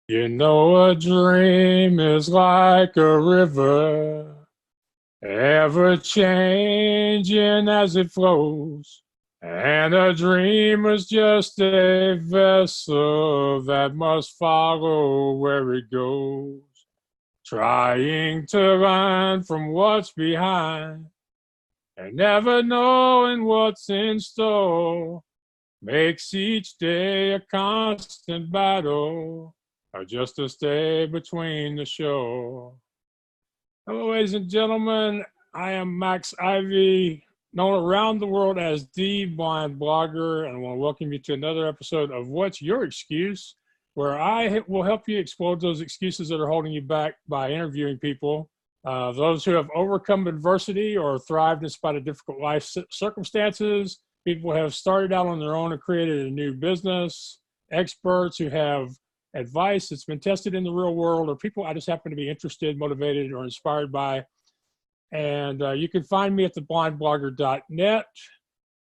You know, a dream is like a river, ever changing as it flows. And a dream is just a vessel that must follow where it goes, trying to run from what's behind and never knowing what's in store. Makes each day a constant battle, or just to stay between the shore. Hello, ladies and gentlemen. I am Max Ivy, known around the world as the Blind Blogger, and I want to welcome you to another episode of What's Your Excuse, where I will help you explode those excuses that are holding you back by interviewing people, those who have overcome adversity or thrived in spite of difficult life circumstances. People who have started out on their own and created a new business, experts who have advice that's been tested in the real world, or people I just happen to be interested, motivated, or inspired by. And you can find me at theblindblogger.net.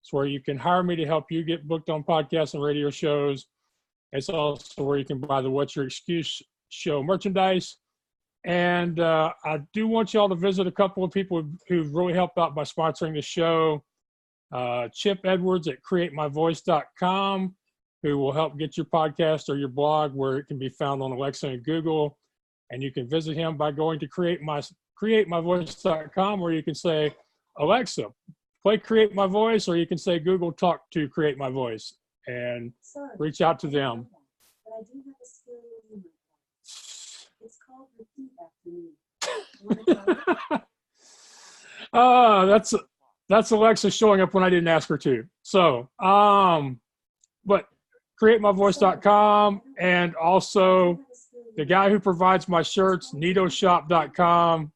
It's where you can hire me to help you get booked on podcasts and radio shows. It's also where you can buy the What's Your Excuse show merchandise. And I do want y'all to visit a couple of people who've really helped out by sponsoring the show. Chip Edwards at createmyvoice.com, who will help get your podcast or your blog where it can be found on Alexa and Google. And you can visit him by going to createmyvoice.com, where you can say, Alexa, play Create My Voice, or you can say, Google, talk to Create My Voice, and reach out to them. But I do have a skill in my voice. It's called repeat after me. That's Alexa showing up when I didn't ask her to. So, but createmyvoice.com, and also the guy who provides my shirts, neatoshop.com,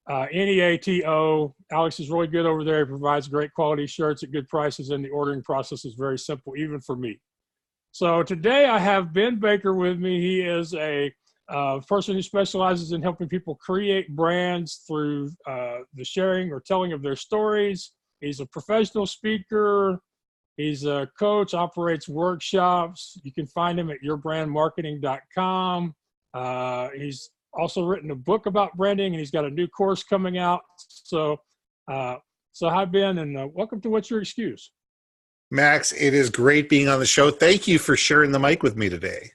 Neato. Alex is really good over there. He provides great quality shirts at good prices, and the ordering process is very simple, even for me. So today I have Ben Baker with me. He is a person who specializes in helping people create brands through the sharing or telling of their stories. He's a professional speaker. He's a coach, operates workshops. You can find him at yourbrandmarketing.com. He's also written a book about branding, and he's got a new course coming out. So hi, Ben, and welcome to What's Your Excuse? Max, it is great being on the show. Thank you for sharing the mic with me today.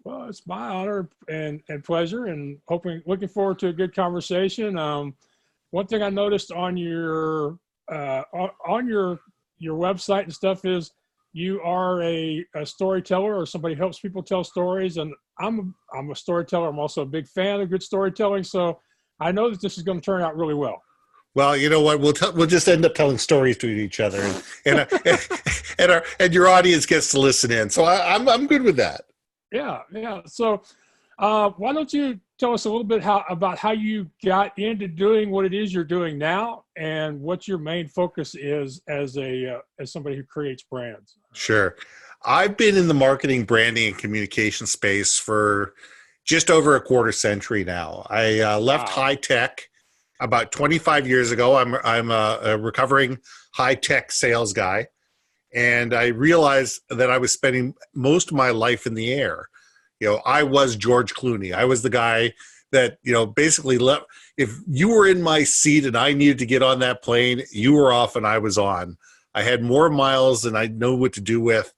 Well, it's my honor and pleasure, and looking forward to a good conversation. One thing I noticed on your website and stuff is you are a storyteller, or somebody who helps people tell stories. And I'm a storyteller. I'm also a big fan of good storytelling. So I know that this is going to turn out really well. Well, you know what? We'll just end up telling stories to each other, and your audience gets to listen in. So I'm good with that. Yeah. So why don't you tell us a little bit about how you got into doing what it is you're doing now, and what your main focus is as somebody who creates brands? Sure. I've been in the marketing, branding, and communication space for just over a quarter century now. I left high tech about 25 years ago. I'm a recovering high tech sales guy. And I realized that I was spending most of my life in the air. You know, I was George Clooney. I was the guy that, basically left. If you were in my seat and I needed to get on that plane, you were off and I was on. I had more miles than I know what to do with.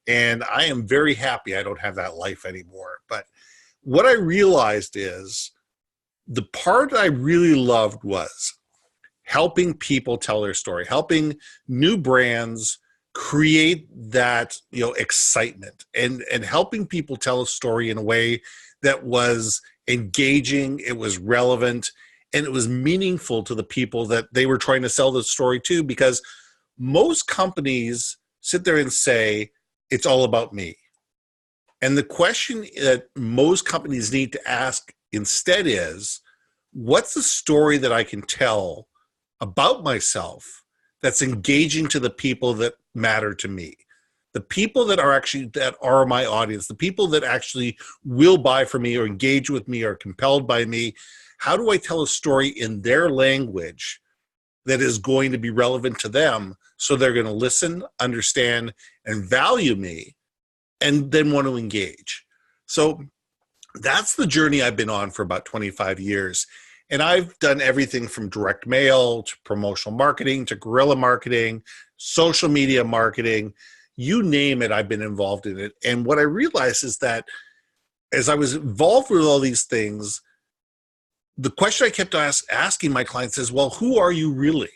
And I am very happy I don't have that life anymore. But what I realized is the part I really loved was helping people tell their story, helping new brands create that excitement, and helping people tell a story in a way that was engaging, it was relevant, and it was meaningful to the people that they were trying to sell the story to. Because most companies sit there and say, it's all about me. And the question that most companies need to ask instead is, what's the story that I can tell about myself that's engaging to the people that matter to me, the people that are my audience, the people that actually will buy from me or engage with me or compelled by me? How do I tell a story in their language that is going to be relevant to them, so they're going to listen, understand, and value me, and then want to engage? So that's the journey I've been on for about 25 years. And I've done everything from direct mail to promotional marketing to guerrilla marketing, social media marketing, you name it, I've been involved in it. And what I realized is that as I was involved with all these things, the question I kept asking my clients is, well, who are you really?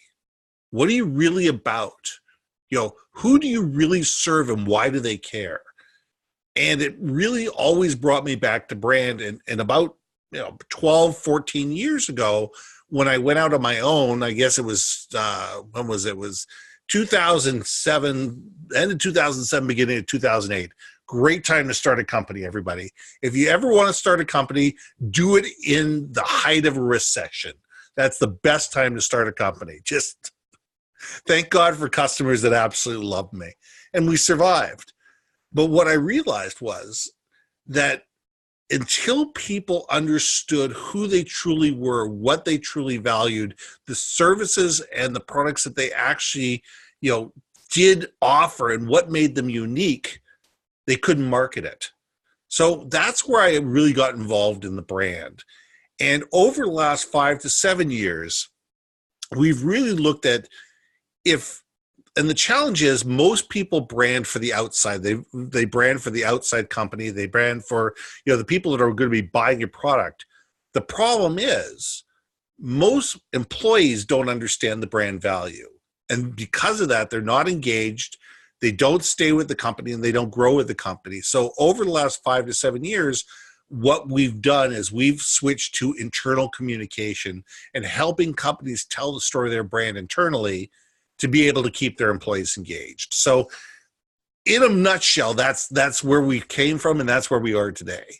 What are you really about? Who do you really serve and why do they care? And it really always brought me back to brand. And about 12, 14 years ago, when I went out on my own, I guess it was, when was it? It was 2007, end of 2007, beginning of 2008. Great time to start a company, everybody. If you ever want to start a company, do it in the height of a recession. That's the best time to start a company. Just thank God for customers that absolutely loved me. And we survived. But what I realized was that until people understood who they truly were, what they truly valued, the services and the products that they actually, did offer and what made them unique, they couldn't market it. So that's where I really got involved in the brand. And over the last 5 to 7 years, we've really looked at and the challenge is most people brand for the outside. They brand for the outside company. They brand for, the people that are going to be buying your product. The problem is most employees don't understand the brand value. And because of that, they're not engaged. They don't stay with the company and they don't grow with the company. So over the last 5 to 7 years, what we've done is we've switched to internal communication and helping companies tell the story of their brand internally to be able to keep their employees engaged. So in a nutshell, that's where we came from and that's where we are today.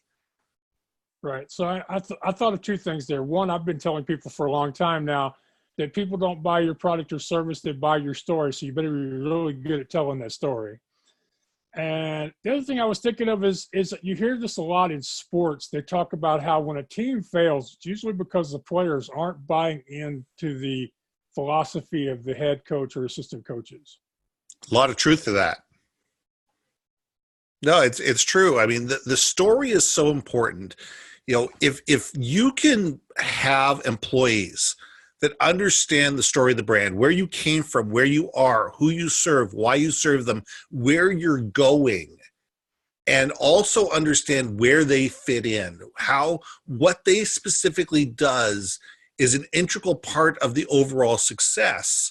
Right. So I thought of two things there. One, I've been telling people for a long time now that people don't buy your product or service, they buy your story. So you better be really good at telling that story. And the other thing I was thinking of is that you hear this a lot in sports. They talk about how when a team fails, it's usually because the players aren't buying into the philosophy of the head coach or assistant coaches. A lot of truth to that. No, it's true. I mean, the story is so important. If you can have employees that understand the story of the brand, where you came from, where you are, who you serve, why you serve them, where you're going, and also understand where they fit in, what they specifically does is an integral part of the overall success,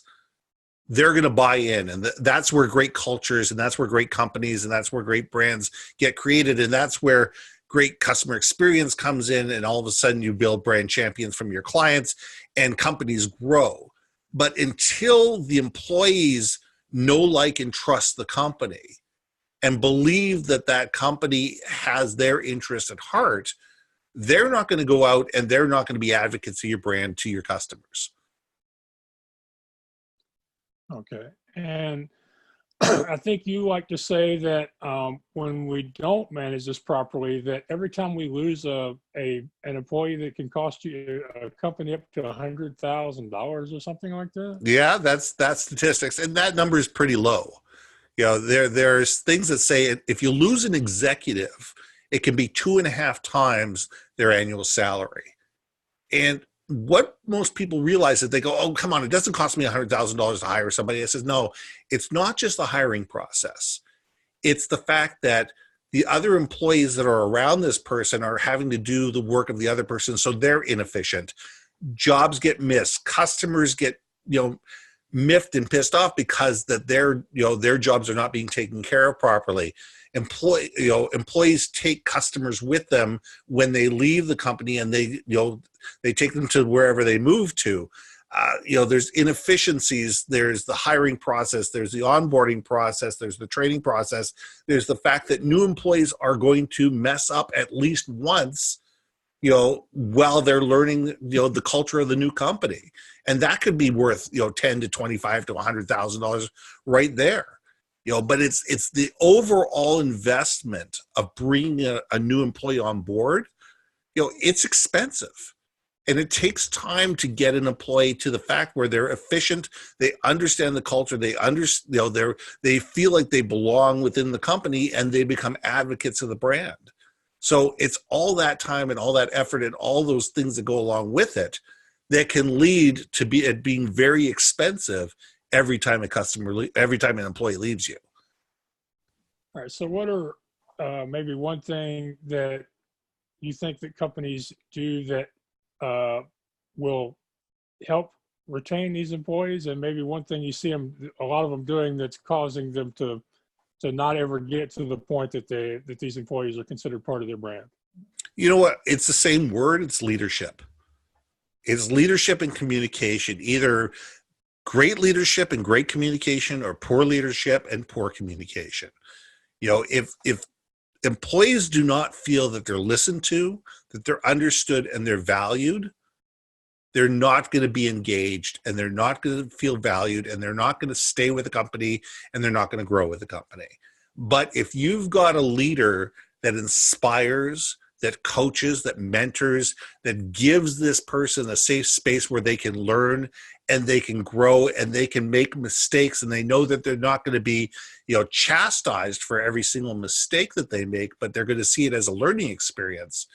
they're going to buy in. And that's where great cultures and that's where great companies and that's where great brands get created. And that's where great customer experience comes in. And all of a sudden you build brand champions from your clients and companies grow. But until the employees know, like, and trust the company and believe that that company has their interest at heart, they're not going to go out and they're not going to be advocates of your brand to your customers. Okay. And I think you like to say that when we don't manage this properly, that every time we lose an employee, that can cost you a company up to $100,000 or something like that. Yeah, that's statistics. And that number is pretty low. There's things that say if you lose an executive, it can be 2.5 times their annual salary. And what most people realize is they go, oh, come on, it doesn't cost me $100,000 to hire somebody. I says, no, it's not just the hiring process. It's the fact that the other employees that are around this person are having to do the work of the other person, so they're inefficient. Jobs get missed. Customers get, miffed and pissed off because that their jobs are not being taken care of properly. Employees take customers with them when they leave the company, and they take them to wherever they move to. There's inefficiencies. There's the hiring process. There's the onboarding process. There's the training process. There's the fact that new employees are going to mess up at least once, while they're learning, the culture of the new company. And that could be worth, $10 to $25 to $100,000 right there. But it's the overall investment of bringing a new employee on board. It's expensive, and it takes time to get an employee to the fact where they're efficient. They understand the culture. They they feel like they belong within the company, and they become advocates of the brand. So it's all that time and all that effort and all those things that go along with it that can lead to it being very expensive every time every time an employee leaves you. All right. So what are maybe one thing that you think that companies do that will help retain these employees, and maybe one thing you see a lot of them doing that's causing them to not ever get to the point that these employees are considered part of their brand? You know what? It's the same word. It's leadership. It's leadership and communication, either great leadership and great communication or poor leadership and poor communication. If employees do not feel that they're listened to, that they're understood and they're valued, they're not going to be engaged, and they're not going to feel valued, and they're not going to stay with the company, and they're not going to grow with the company. But if you've got a leader that inspires, that coaches, that mentors, that gives this person a safe space where they can learn and they can grow and they can make mistakes, and they know that they're not going to be, chastised for every single mistake that they make, but they're going to see it as a learning experience,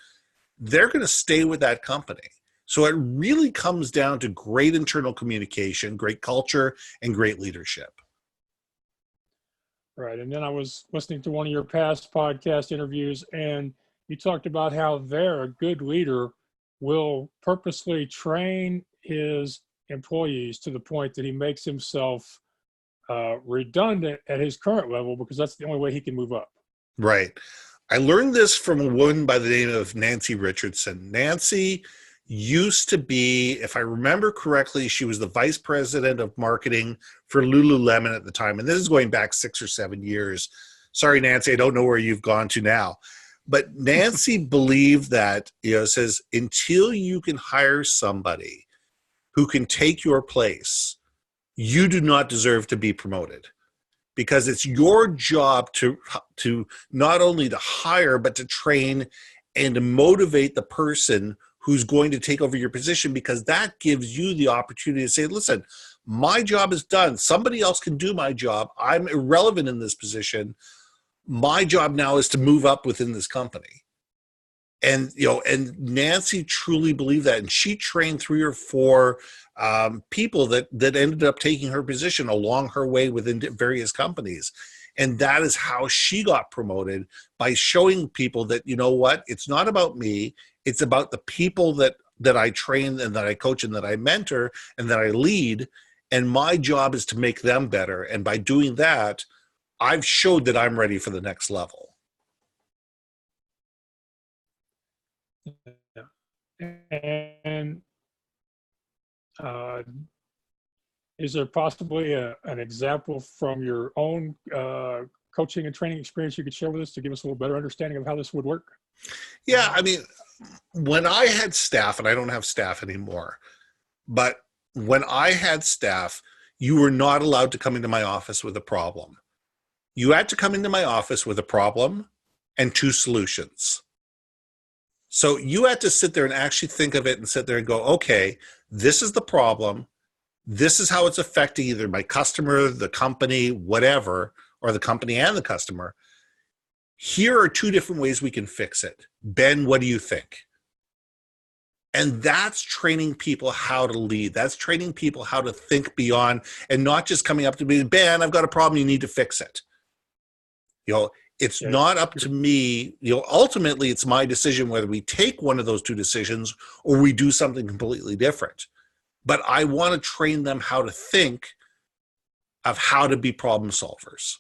they're going to stay with that company. So it really comes down to great internal communication, great culture, and great leadership. Right. And then I was listening to one of your past podcast interviews, and you talked about how a good leader will purposely train his employees to the point that he makes himself redundant at his current level, because that's the only way he can move up. Right. I learned this from a woman by the name of Nancy Richardson. Nancy used to be, if I remember correctly, she was the vice president of marketing for Lululemon at the time. And this is going back 6 or 7 years. Sorry, Nancy, I don't know where you've gone to now. But Nancy believed that, says, until you can hire somebody who can take your place, you do not deserve to be promoted. Because it's your job to not only to hire, but to train and to motivate the person who's going to take over your position, because that gives you the opportunity to say, listen, my job is done. Somebody else can do my job. I'm irrelevant in this position. My job now is to move up within this company. And, and Nancy truly believed that. And she trained 3 or 4 people that ended up taking her position along her way within various companies. And that is how she got promoted, by showing people that, it's not about me. It's about the people that I train and that I coach and that I mentor and that I lead. And my job is to make them better. And by doing that, I've showed that I'm ready for the next level. And is there possibly an example from your own coaching and training experience you could share with us to give us a little better understanding of how this would work? Yeah, I mean, when I had staff, and I don't have staff anymore, but when I had staff, you were not allowed to come into my office with a problem. You had to come into my office with a problem and 2 solutions. So you had to sit there and actually think of it and sit there and go, okay, this is the problem. This is how it's affecting either my customer, the company, whatever, or the company and the customer. Here are 2 different ways we can fix it. Ben, what do you think? And that's training people how to lead. That's training people how to think beyond, and not just coming up to me, Ben, I've got a problem, you need to fix it. It's not up to me. Ultimately, it's my decision whether we take one of those 2 decisions or we do something completely different. But I want to train them how to think of how to be problem solvers.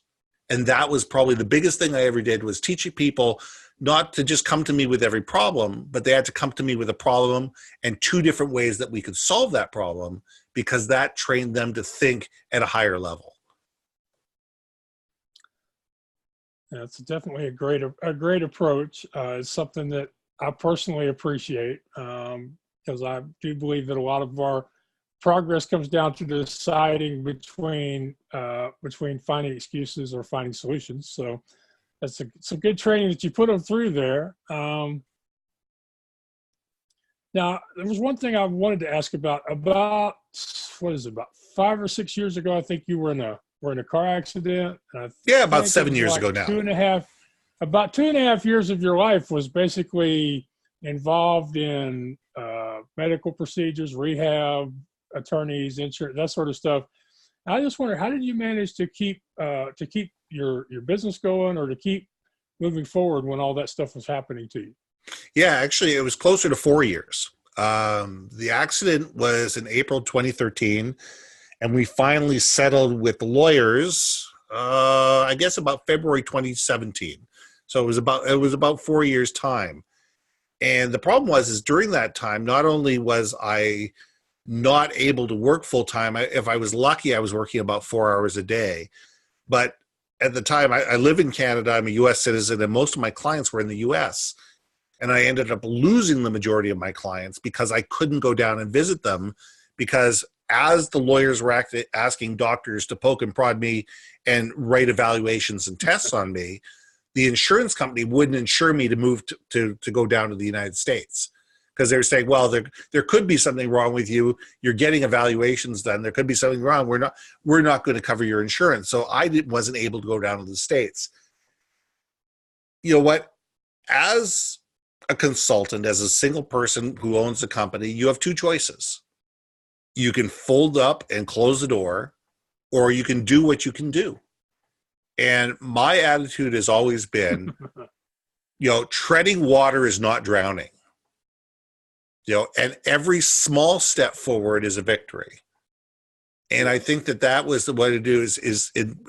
And that was probably the biggest thing I ever did, was teaching people not to just come to me with every problem, but they had to come to me with a problem and 2 different ways that we could solve that problem, because that trained them to think at a higher level. Yeah, it's definitely a great approach. It's something that I personally appreciate, because I do believe that a lot of our progress comes down to deciding between finding excuses or finding solutions. So that's some good training that you put them through there. Now, there was one thing I wanted to ask about about 5 or 6 years ago. I think you were in a car accident. Yeah, about 7 years ago now. about 2.5 years of your life was basically involved in medical procedures, rehab, attorneys, insurance, that sort of stuff. I just wonder, how did you manage to keep your business going, or to keep moving forward when all that stuff was happening to you? Yeah, actually, it was closer to 4 years. The accident was in April 2013, and we finally settled with the lawyers, I guess about February 2017. So it was about 4 years time. And the problem is during that time, not only was I not able to work full time, if I was lucky, I was working about 4 hours a day. But at the time, I live in Canada, I'm a US citizen, and most of my clients were in the US. And I ended up losing the majority of my clients because I couldn't go down and visit them, because as the lawyers were asking doctors to poke and prod me and write evaluations and tests on me, the insurance company wouldn't insure me to move to go down to the United States, because they're saying, well, there could be something wrong with you. You're getting evaluations done. There could be something wrong. We're not going to cover your insurance. So I wasn't able to go down to the States. You know what? As a consultant, as a single person who owns a company, you have two choices. You can fold up and close the door, or you can do what you can do. And my attitude has always been, treading water is not drowning. And every small step forward is a victory. And I think that was the way to do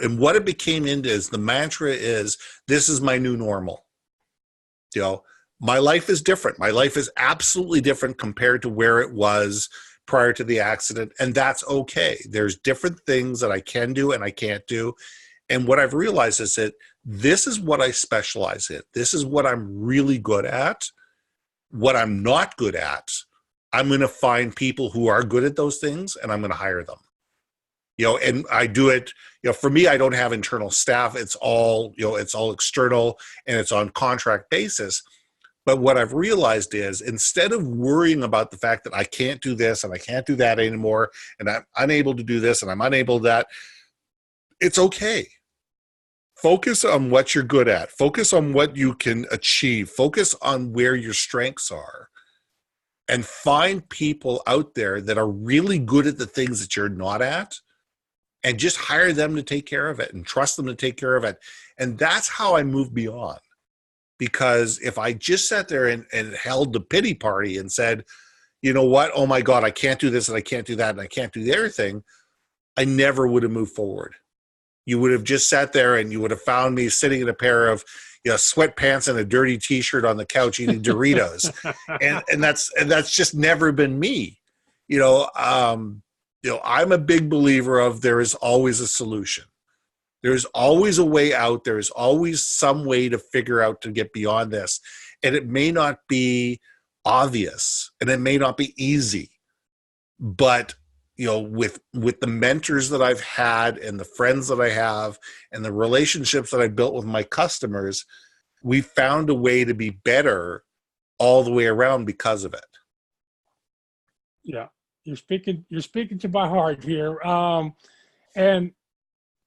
and what it became into is the mantra is, this is my new normal. My life is different. My life is absolutely different compared to where it was prior to the accident. And that's okay. There's different things that I can do and I can't do. And what I've realized is that this is what I specialize in. This is what I'm really good at. What I'm not good at, I'm going to find people who are good at those things, and I'm going to hire them. And I do it, for me, I don't have internal staff. It's all external, and it's on contract basis. But what I've realized is, instead of worrying about the fact that I can't do this and I can't do that anymore, and I'm unable to do this and I'm unable to that, it's okay. Focus on what you're good at. Focus on what you can achieve. Focus on where your strengths are. And find people out there that are really good at the things that you're not at, and just hire them to take care of it and trust them to take care of it. And that's how I move beyond. Because if I just sat there and held the pity party and said, you know what, oh my God, I can't do this and I can't do that and I can't do the other thing, I never would have moved forward. You would have just sat there and you would have found me sitting in a pair of sweatpants and a dirty T-shirt on the couch eating Doritos, and that's just never been me. I'm a big believer of there is always a solution. There's always a way out. There is always some way to figure out to get beyond this, and it may not be obvious and it may not be easy, but with the mentors that I've had and the friends that I have and the relationships that I built with my customers, we found a way to be better all the way around because of it. Yeah, you're speaking to my heart here. And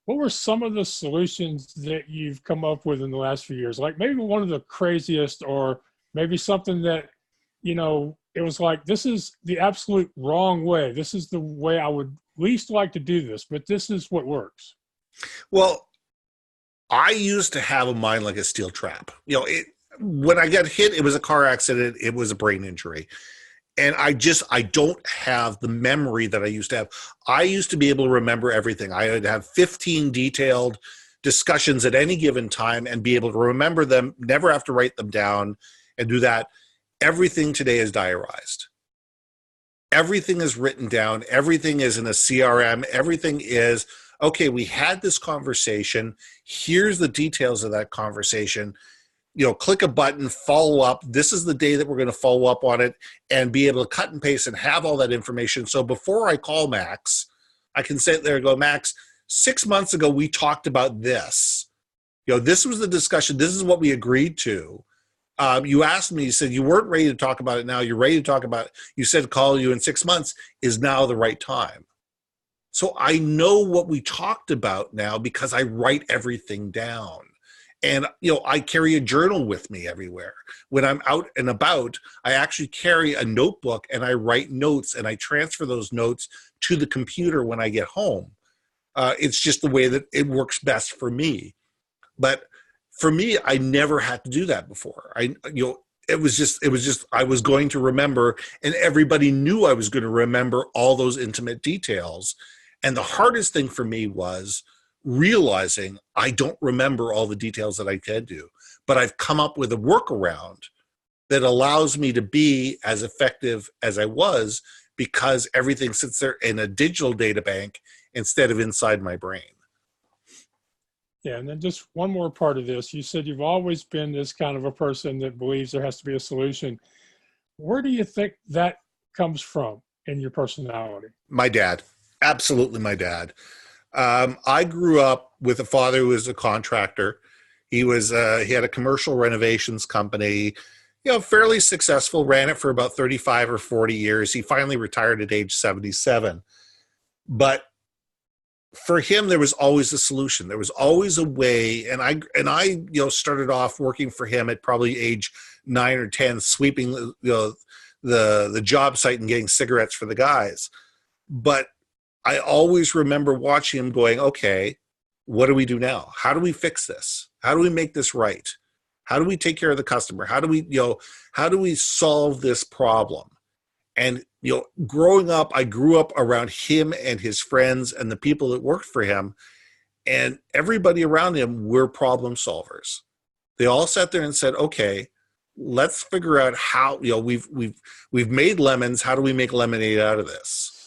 what were some of the solutions that you've come up with in the last few years? Like maybe one of the craziest, or maybe something that, it was like, this is the absolute wrong way. This is the way I would least like to do this, but this is what works. Well, I used to have a mind like a steel trap. When I got hit, it was a car accident. It was a brain injury. And I don't have the memory that I used to have. I used to be able to remember everything. I would have 15 detailed discussions at any given time and be able to remember them, never have to write them down and do that. Everything today is diarized. Everything is written down. Everything is in a CRM. Everything is, okay, we had this conversation. Here's the details of that conversation. Click a button, follow up. This is the day that we're going to follow up on it, and be able to cut and paste and have all that information. So before I call Max, I can sit there and go, Max, 6 months ago, we talked about this. This was the discussion. This is what we agreed to. You asked me, you said you weren't ready to talk about it now. You're ready to talk about it. You said call you in 6 months. Is now the right time? So I know what we talked about now because I write everything down. And, I carry a journal with me everywhere. When I'm out and about, I actually carry a notebook and I write notes and I transfer those notes to the computer when I get home. It's just the way that it works best for me. But for me, I never had to do that before. It was just I was going to remember, and everybody knew I was going to remember all those intimate details. And the hardest thing for me was realizing I don't remember all the details that I can do, but I've come up with a workaround that allows me to be as effective as I was, because everything sits there in a digital data bank instead of inside my brain. Yeah, and then just one more part of this. You said you've always been this kind of a person that believes there has to be a solution. Where do you think that comes from in your personality? My dad. Absolutely my dad. I grew up with a father who was a contractor. He had a commercial renovations company, fairly successful, ran it for about 35 or 40 years. He finally retired at age 77. But for him, there was always a solution. There was always a way. And I started off working for him at probably age 9 or 10, sweeping the job site and getting cigarettes for the guys. But I always remember watching him going, okay, what do we do now? How do we fix this? How do we make this right? How do we take care of the customer? How do we solve this problem? And, growing up, I grew up around him and his friends and the people that worked for him, and everybody around him were problem solvers. They all sat there and said, okay, let's figure out how, we've made lemons. How do we make lemonade out of this?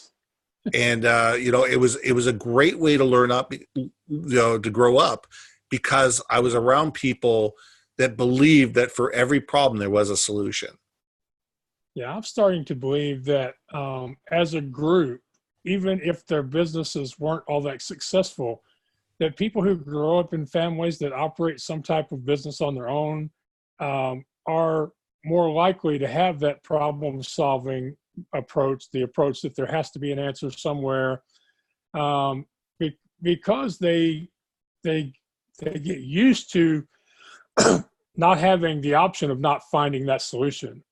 And, it was a great way to learn up, to grow up, because I was around people that believed that for every problem there was a solution. Yeah, I'm starting to believe that as a group, even if their businesses weren't all that successful, that people who grow up in families that operate some type of business on their own are more likely to have that problem-solving approach, the approach that there has to be an answer somewhere, because they get used to not having the option of not finding that solution.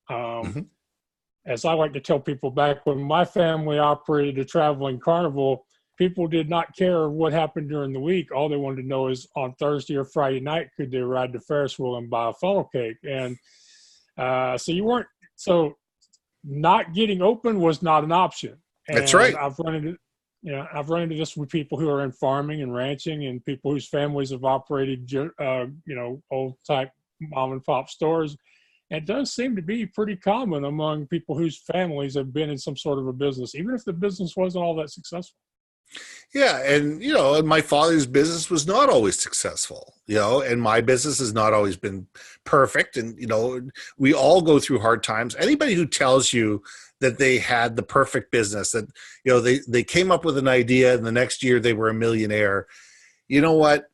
As I like to tell people, back when my family operated a traveling carnival, people did not care what happened during the week. All they wanted to know is on Thursday or Friday night, could they ride the Ferris wheel and buy a funnel cake? And so not getting open was not an option. And that's right. I've run into this with people who are in farming and ranching, and people whose families have operated, old type mom and pop stores. It does seem to be pretty common among people whose families have been in some sort of a business, even if the business wasn't all that successful. Yeah. And, and my father's business was not always successful, and my business has not always been perfect. And, we all go through hard times. Anybody who tells you that they had the perfect business, that, they came up with an idea and the next year they were a millionaire, you know what?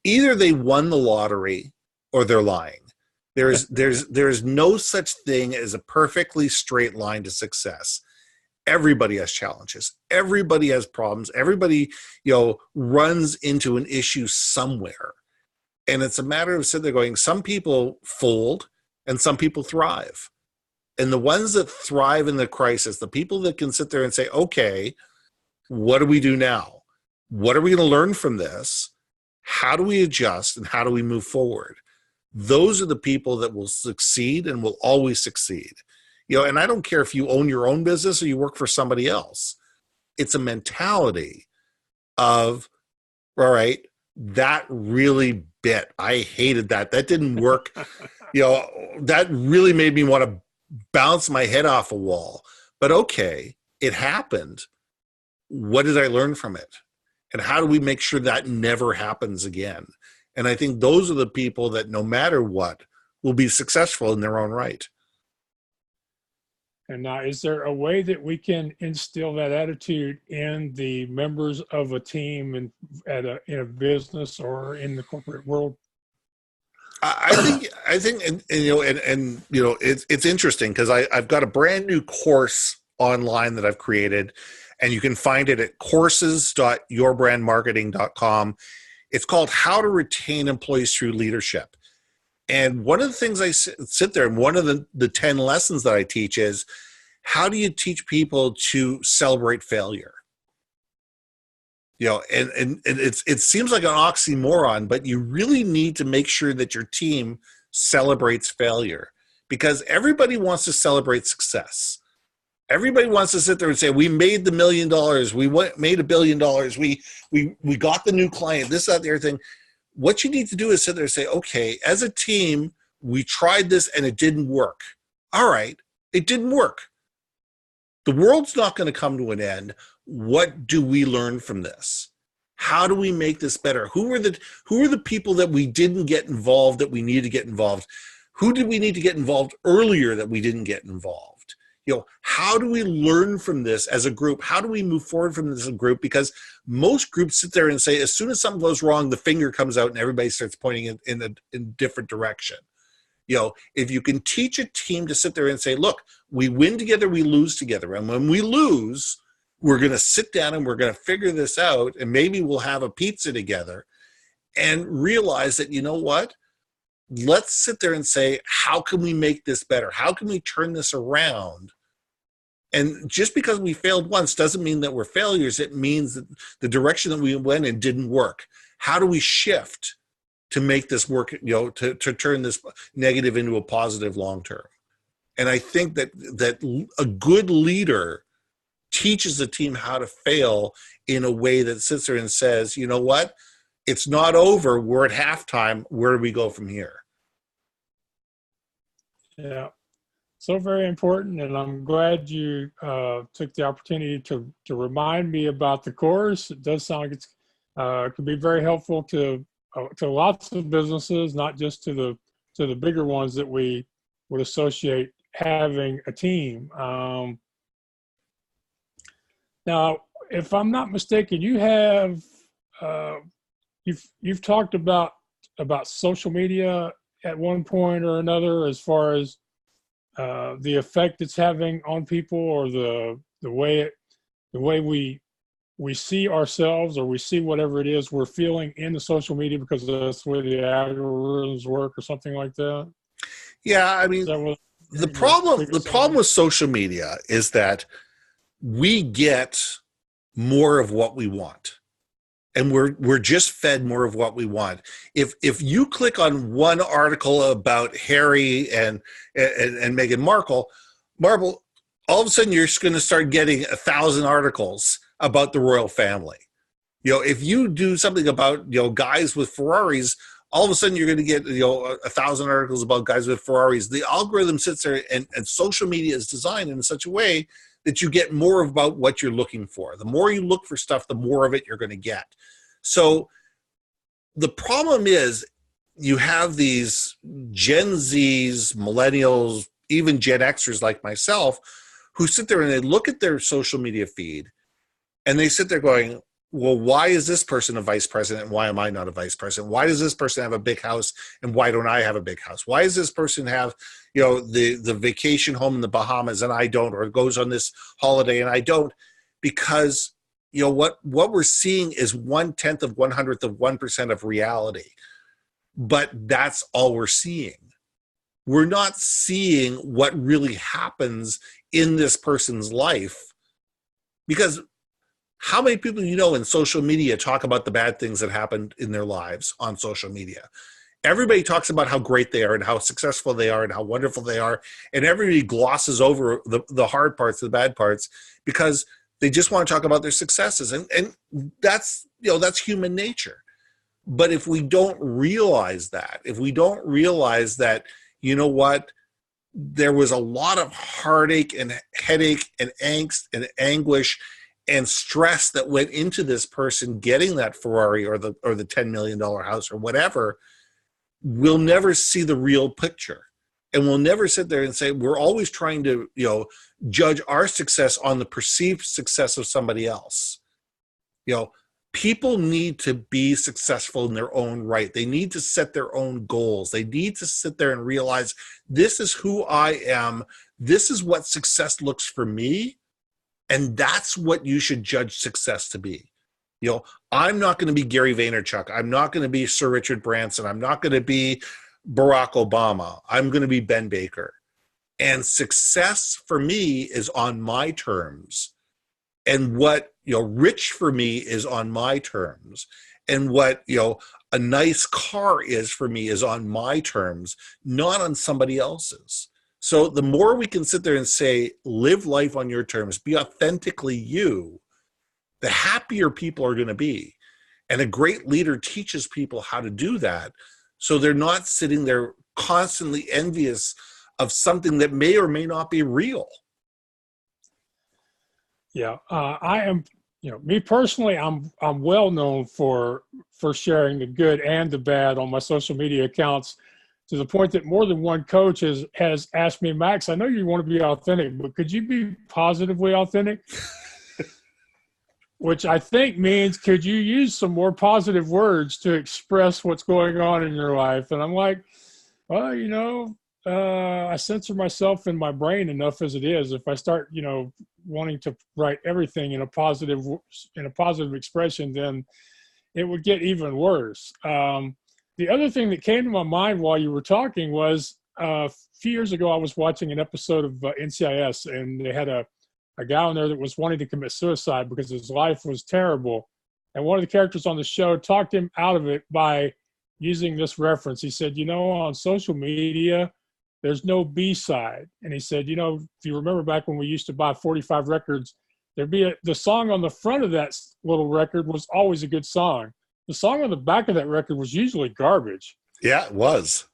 Either they won the lottery or they're lying. There's no such thing as a perfectly straight line to success. Everybody has challenges. Everybody has problems. Everybody, runs into an issue somewhere. And it's a matter of sitting there going, some people fold and some people thrive. And the ones that thrive in the crisis, the people that can sit there and say, okay, what do we do now? What are we going to learn from this? How do we adjust and how do we move forward? Those are the people that will succeed and will always succeed. And I don't care if you own your own business or you work for somebody else. It's a mentality of, all right, that really bit. I hated that. That didn't work. That really made me want to bounce my head off a wall. But okay, it happened. What did I learn from it? And how do we make sure that never happens again? And I think those are the people that no matter what will be successful in their own right. And now, is there a way that we can instill that attitude in the members of a team and in a business or in the corporate world? I think, it's interesting because I've got a brand new course online that I've created, and you can find it at courses.yourbrandmarketing.com. It's called How to Retain Employees Through Leadership. And one of the things I sit there, and one of the 10 lessons that I teach is, how do you teach people to celebrate failure? And it seems like an oxymoron, but you really need to make sure that your team celebrates failure, because everybody wants to celebrate success. Everybody wants to sit there and say, we made the $1 million, we made $1 billion, we got the new client, this, that, the other thing. What you need to do is sit there and say, okay, as a team, we tried this and it didn't work. All right, it didn't work. The world's not going to come to an end. What do we learn from this? How do we make this better? Who are the people that we didn't get involved that we need to get involved? Who did we need to get involved earlier that we didn't get involved? How do we learn from this as a group? How do we move forward from this as a group? Because most groups sit there and say, as soon as something goes wrong, the finger comes out and everybody starts pointing in a different direction. If you can teach a team to sit there and say, look, we win together, we lose together. And when we lose, we're going to sit down and we're going to figure this out. And maybe we'll have a pizza together and realize that, you know what? Let's sit there and say, how can we make this better? How can we turn this around? And just because we failed once doesn't mean that we're failures. It means that the direction that we went in didn't work. How do we shift to make this work, to turn this negative into a positive long term? And I think that a good leader teaches the team how to fail in a way that sits there and says, you know what? It's not over. We're at halftime. Where do we go from here? Yeah. So very important, and I'm glad you took the opportunity to remind me about the course. It does sound like it could be very helpful to lots of businesses, not just to the bigger ones that we would associate having a team. Now, if I'm not mistaken, you have you've talked about social media at one point or another, as far as the effect it's having on people, or the way we see ourselves, or we see whatever it is we're feeling in the social media, because that's where the algorithms work, or something like that. Yeah, I mean, the problem with social media is that we get more of what we want. And we're just fed more of what we want. If you click on one article about Harry and Meghan Markle, all of a sudden you're going to start getting 1,000 articles about the royal family. If you do something about guys with Ferraris, all of a sudden you're going to get 1,000 articles about guys with Ferraris. The algorithm sits there, and social media is designed in such a way that you get more about what you're looking for. The more you look for stuff, the more of it you're going to get. So the problem is, you have these Gen Zs, millennials, even Gen Xers like myself, who sit there and they look at their social media feed and they sit there going, well, why is this person a vice president and why am I not a vice president? Why does this person have a big house and why don't I have a big house? Why does this person have, the vacation home in the Bahamas and I don't, or goes on this holiday and I don't? Because, what we're seeing is 1/10 of 100th of 1% of reality. But that's all we're seeing. We're not seeing what really happens in this person's life, because how many people in social media talk about the bad things that happened in their lives on social media? Everybody talks about how great they are and how successful they are and how wonderful they are, and everybody glosses over the hard parts, the bad parts, because they just want to talk about their successes, and that's that's human nature. But if we don't realize that, there was a lot of heartache and headache and angst and anguish and stress that went into this person getting that Ferrari or the $10 million house or whatever, we'll never see the real picture. And we'll never sit there and say, we're always trying to, judge our success on the perceived success of somebody else. People need to be successful in their own right. They need to set their own goals. They need to sit there and realize, this is who I am. This is what success looks for me. And that's what you should judge success to be. You know, I'm not going to be Gary Vaynerchuk. I'm not going to be Sir Richard Branson. I'm not going to be Barack Obama. I'm going to be Ben Baker. And success for me is on my terms. And what, rich for me is on my terms. And what, a nice car is for me is on my terms, not on somebody else's. So the more we can sit there and say, live life on your terms, be authentically you, the happier people are going to be. And a great leader teaches people how to do that. So they're not sitting there constantly envious of something that may or may not be real. Yeah, I am, me personally, I'm well known for sharing the good and the bad on my social media accounts, to the point that more than one coach has asked me, Max, I know you want to be authentic, but could you be positively authentic? Which I think means, could you use some more positive words to express what's going on in your life? And I'm like, well, I censor myself in my brain enough as it is. If I start, wanting to write everything in a positive expression, then it would get even worse. The other thing that came to my mind while you were talking was, a few years ago, I was watching an episode of NCIS, and they had a guy on there that was wanting to commit suicide because his life was terrible. And one of the characters on the show talked him out of it by using this reference. He said, on social media, there's no B-side. And he said, if you remember back when we used to buy 45 records, there'd be the song on the front of that little record was always a good song. The song on the back of that record was usually garbage. Yeah, it was.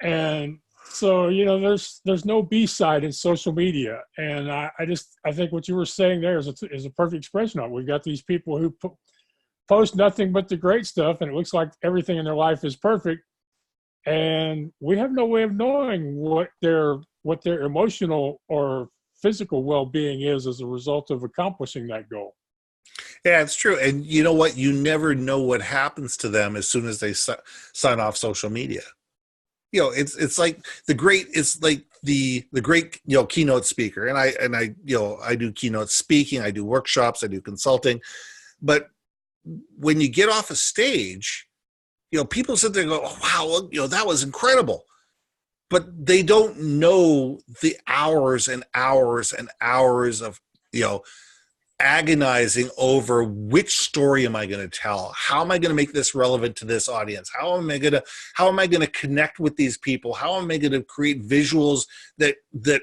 And so, there's no B-side in social media. And I think what you were saying there is a perfect expression of it. We've got these people who post nothing but the great stuff, and it looks like everything in their life is perfect. And we have no way of knowing what their emotional or physical well-being is as a result of accomplishing that goal. Yeah, it's true. And you know what? You never know what happens to them as soon as they sign off social media. It's like the great keynote speaker. And I do keynote speaking, I do workshops, I do consulting. But when you get off a stage, people sit there and go, oh, wow, that was incredible. But they don't know the hours and hours and hours of, agonizing over which story am I going to tell? How am I going to make this relevant to this audience? How am I going to connect with these people? How am I going to create visuals that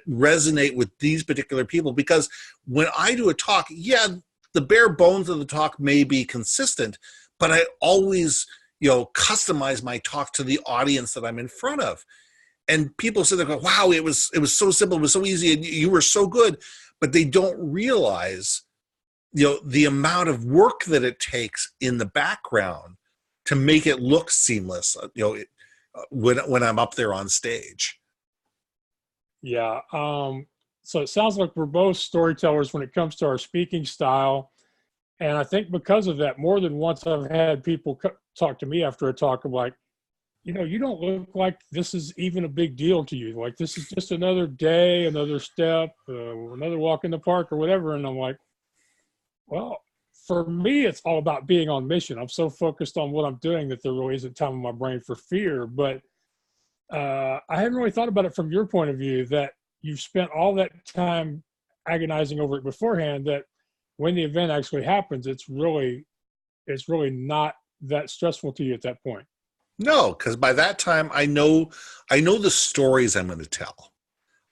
resonate with these particular people? Because when I do a talk, the bare bones of the talk may be consistent, but I always, customize my talk to the audience that I'm in front of. And people sit there and go, wow, it was so simple, it was so easy, and you were so good. But they don't realize the amount of work that it takes in the background to make it look seamless, when I'm up there on stage. Yeah. So it sounds like we're both storytellers when it comes to our speaking style. And I think because of that, more than once I've had people talk to me after a talk of like, you don't look like this is even a big deal to you. Like, this is just another day, another step, another walk in the park or whatever. And I'm like, well, for me, it's all about being on mission. I'm so focused on what I'm doing that there really isn't time in my brain for fear. But I hadn't really thought about it from your point of view, that you've spent all that time agonizing over it beforehand, that when the event actually happens, it's really not that stressful to you at that point. No, because by that time I know the stories I'm going to tell.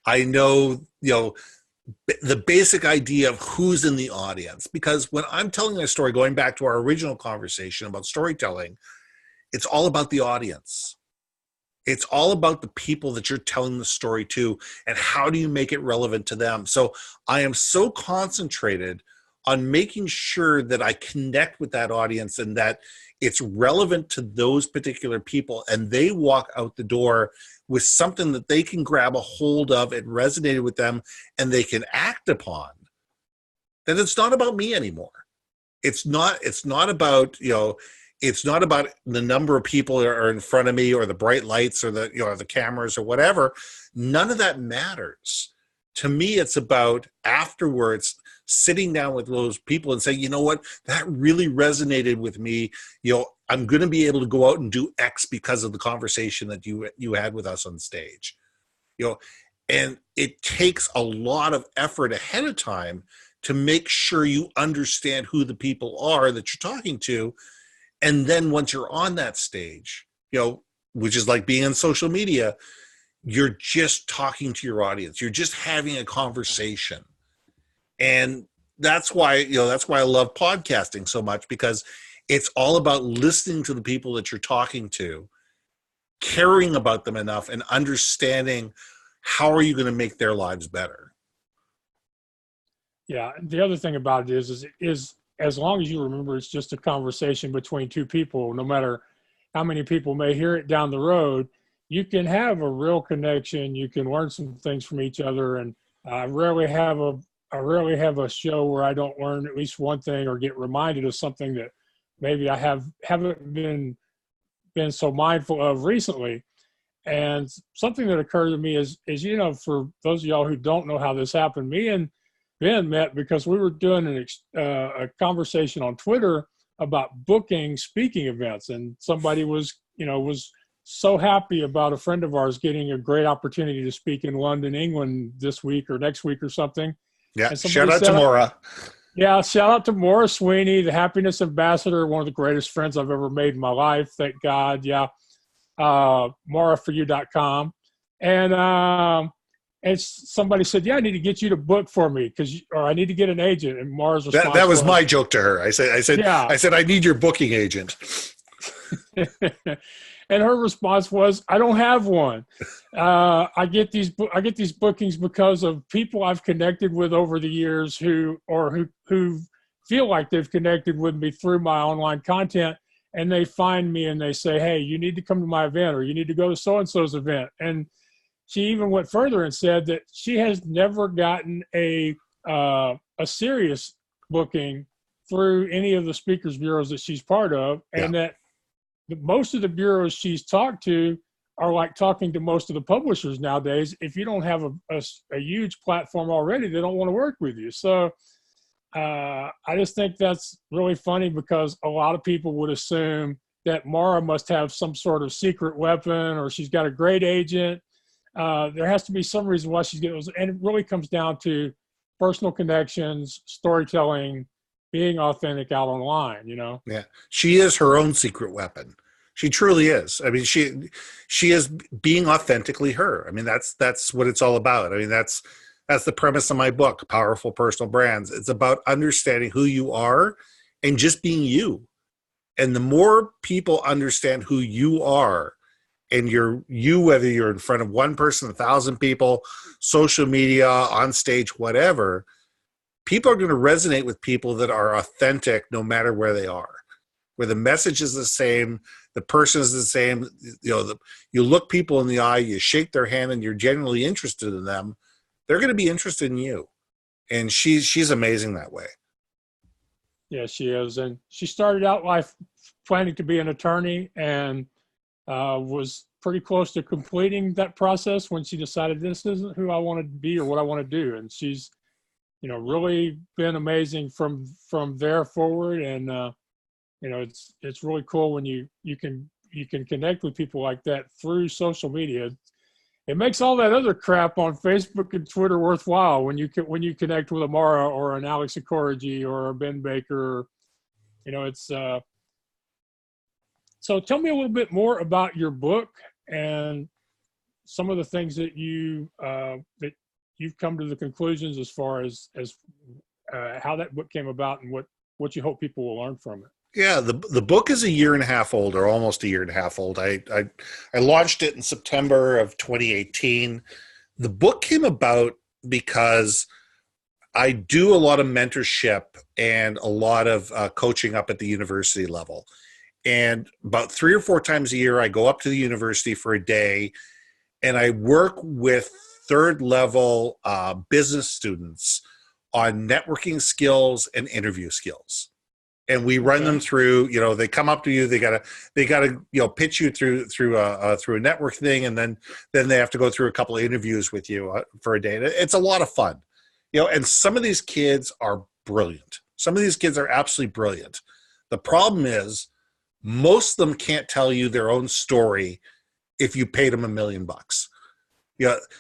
I know, the basic idea of who's in the audience. Because when I'm telling a story, going back to our original conversation about storytelling, it's all about the audience. It's all about the people that you're telling the story to, and how do you make it relevant to them. So I am so concentrated on making sure that I connect with that audience and that it's relevant to those particular people, and they walk out the door with something that they can grab a hold of, it resonated with them, and they can act upon. That it's not about me anymore. It's not about, it's not about the number of people that are in front of me, or the bright lights, or the cameras or whatever. None of that matters. To me, it's about afterwards sitting down with those people and saying, you know what, that really resonated with me. I'm going to be able to go out and do X because of the conversation that you had with us on stage. And it takes a lot of effort ahead of time to make sure you understand who the people are that you're talking to. And then once you're on that stage, which is like being on social media, you're just talking to your audience. You're just having a conversation. And that's why I love podcasting so much, because it's all about listening to the people that you're talking to, caring about them enough, and understanding how are you going to make their lives better. Yeah. The other thing about it is as long as you remember it's just a conversation between two people, no matter how many people may hear it down the road, you can have a real connection. You can learn some things from each other. And I rarely have a show where I don't learn at least one thing or get reminded of something that maybe I haven't been so mindful of recently. And something that occurred to me is, for those of y'all who don't know how this happened, me and Ben met because we were doing a conversation on Twitter about booking speaking events. And somebody was so happy about a friend of ours getting a great opportunity to speak in London, England this week or next week or something. Yeah, shout out to Maura. Yeah, shout out to Maura Sweeney, the happiness ambassador, one of the greatest friends I've ever made in my life. Thank God. Yeah. MauraForYou.com. And somebody said, yeah, I need to get you to book for me or I need to get an agent. And Maura's response that was my joke to her. I said, I need your booking agent. And her response was, I don't have one. I get these bookings because of people I've connected with over the years who feel like they've connected with me through my online content, and they find me and they say, hey, you need to come to my event, or you need to go to so-and-so's event. And she even went further and said that she has never gotten a serious booking through any of the speakers bureaus that she's part of, and that most of the bureaus she's talked to are like talking to most of the publishers nowadays. If you don't have a huge platform already, they don't want to work with you. So I just think that's really funny, because a lot of people would assume that Maura must have some sort of secret weapon, or she's got a great agent. There has to be some reason why she's getting those. And it really comes down to personal connections, storytelling, being authentic out online, Yeah. She is her own secret weapon. She truly is. I mean, she is being authentically her. I mean, that's what it's all about. I mean, that's the premise of my book, Powerful Personal Brands. It's about understanding who you are and just being you. And the more people understand who you are, and whether you're in front of one person, 1,000 people, social media, on stage, whatever, people are going to resonate with people that are authentic no matter where they are, where the message is the same, the person is the same. You look people in the eye, you shake their hand, and you're genuinely interested in them. They're going to be interested in you. And she's amazing that way. Yeah, she is. And she started out life planning to be an attorney, and was pretty close to completing that process when she decided this isn't who I want to be or what I want to do. And she's really been amazing from there forward. And, it's really cool when you can connect with people like that through social media. It makes all that other crap on Facebook and Twitter worthwhile when you connect with a Maura or an Alex Okoroji or a Ben Baker. So tell me a little bit more about your book and some of the things that you've come to the conclusions as far as how that book came about and what you hope people will learn from it. Yeah, the book is a year and a half old, or almost a year and a half old. I launched it in September of 2018. The book came about because I do a lot of mentorship and a lot of coaching up at the university level. And about 3 or 4 times a year, I go up to the university for a day, and I work with third level business students on networking skills and interview skills. and we run Okay. them through. They come up to you. They gotta pitch you through a network thing, and then they have to go through a couple of interviews with you for a day. It's a lot of fun, and some of these kids are brilliant. Some of these kids are absolutely brilliant. The problem is most of them can't tell you their own story if you paid them $1 million.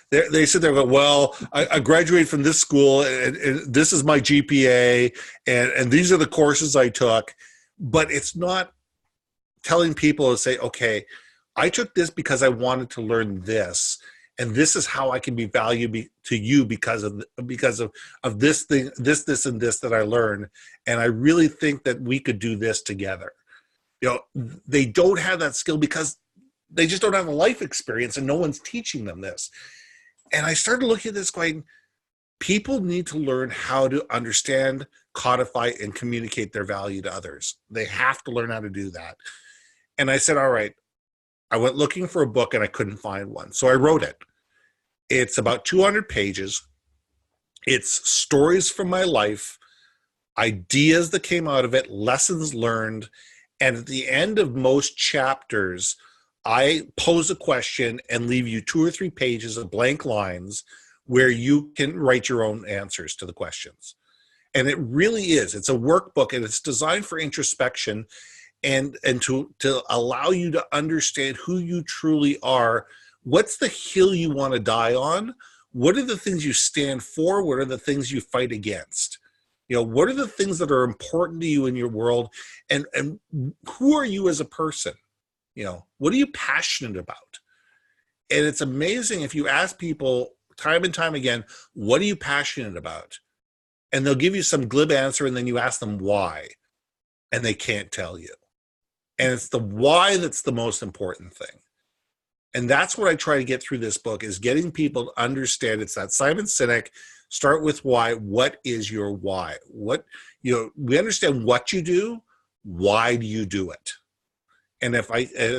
They sit there and go, well, I graduated from this school, and this is my GPA, and these are the courses I took. But it's not telling people to say, okay, I took this because I wanted to learn this, and this is how I can be valuable to you because of this thing, this, and this that I learned. And I really think that we could do this together. They don't have that skill because they just don't have a life experience, and no one's teaching them this. And I started looking at this going, people need to learn how to understand, codify, and communicate their value to others. They have to learn how to do that. And I said, all right, I went looking for a book and I couldn't find one. So I wrote it. It's about 200 pages. It's stories from my life, ideas that came out of it, lessons learned. And at the end of most chapters, I pose a question and leave you 2 or 3 pages of blank lines where you can write your own answers to the questions. And it really is. It's a workbook, and it's designed for introspection and to allow you to understand who you truly are. What's the hill you want to die on? What are the things you stand for? What are the things you fight against? What are the things that are important to you in your world? And who are you as a person? What are you passionate about? And it's amazing if you ask people time and time again, what are you passionate about? And they'll give you some glib answer, and then you ask them why, and they can't tell you. And it's the why that's the most important thing. And that's what I try to get through this book, is getting people to understand. It's that Simon Sinek, start with why. What is your why? We understand what you do. Why do you do it? And I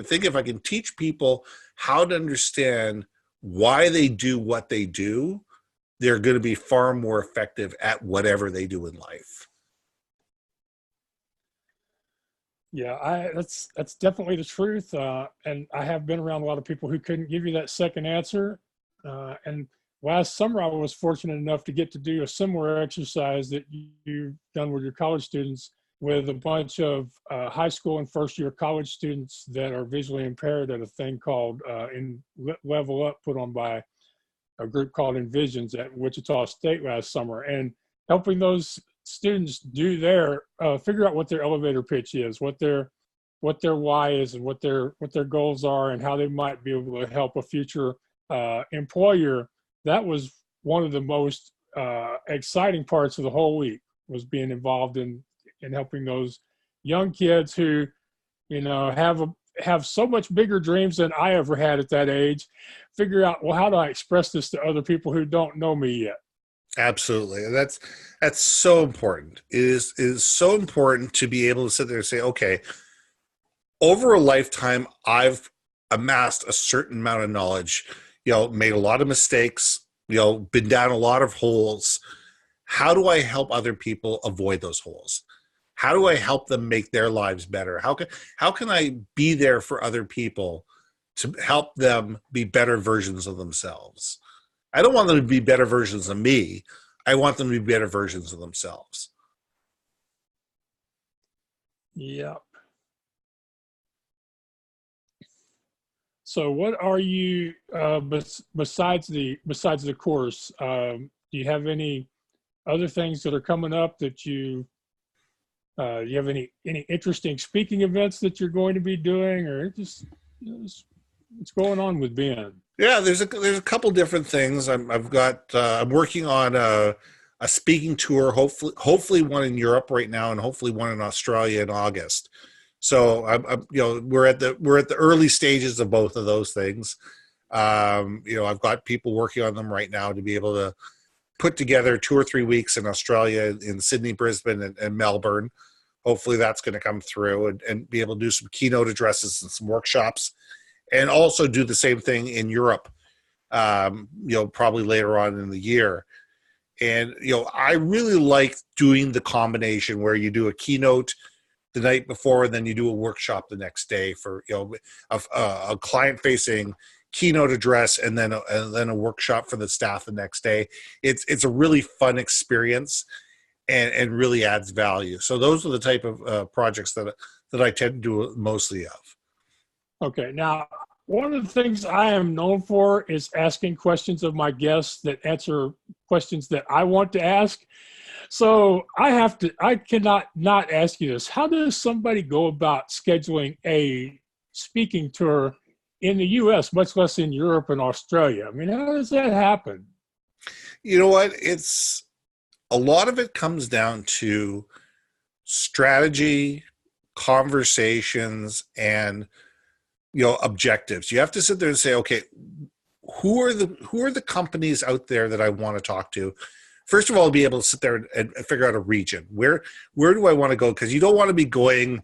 think if I can teach people how to understand why they do what they do, they're going to be far more effective at whatever they do in life. Yeah, that's definitely the truth. And I have been around a lot of people who couldn't give you that second answer. And last summer, I was fortunate enough to get to do a similar exercise that you've done with your college students, with a bunch of high school and first-year college students that are visually impaired at a thing called Level Up, put on by a group called Envisions at Wichita State last summer, and helping those students do figure out what their elevator pitch is, what their why is, and what their goals are, and how they might be able to help a future employer. That was one of the most exciting parts of the whole week, was being involved in helping those young kids who, have so much bigger dreams than I ever had at that age, figure out, well, how do I express this to other people who don't know me yet? Absolutely. And that's so important. It is so important to be able to sit there and say, okay, over a lifetime, I've amassed a certain amount of knowledge, made a lot of mistakes, been down a lot of holes. How do I help other people avoid those holes? How do I help them make their lives better? How can I be there for other people to help them be better versions of themselves? I don't want them to be better versions of me. I want them to be better versions of themselves. Yep. So what are you, besides the course, do you have any other things that are coming up that you have any interesting speaking events that you're going to be doing, or just what's going on with Ben? Yeah, there's a couple different things. I'm working on a speaking tour, hopefully one in Europe right now, and hopefully one in Australia in August. So we're at the early stages of both of those things. I've got people working on them right now to be able to put together 2 or 3 weeks in Australia, in Sydney, Brisbane, and Melbourne. Hopefully that's going to come through, and be able to do some keynote addresses and some workshops, and also do the same thing in Europe, probably later on in the year. And, I really like doing the combination where you do a keynote the night before, and then you do a workshop the next day for a client facing keynote address, and then a workshop for the staff the next day. It's a really fun experience, and really adds value. So those are the type of projects that I tend to do mostly of. Okay. Now, one of the things I am known for is asking questions of my guests that answer questions that I want to ask. So I cannot not ask you this. How does somebody go about scheduling a speaking tour in the US, much less in Europe and Australia? I mean, how does that happen? You know what? A lot of it comes down to strategy, conversations, and objectives. You have to sit there and say, okay, who are the companies out there that I want to talk to? First of all, be able to sit there and figure out a region. Where do I want to go? Because you don't want to be going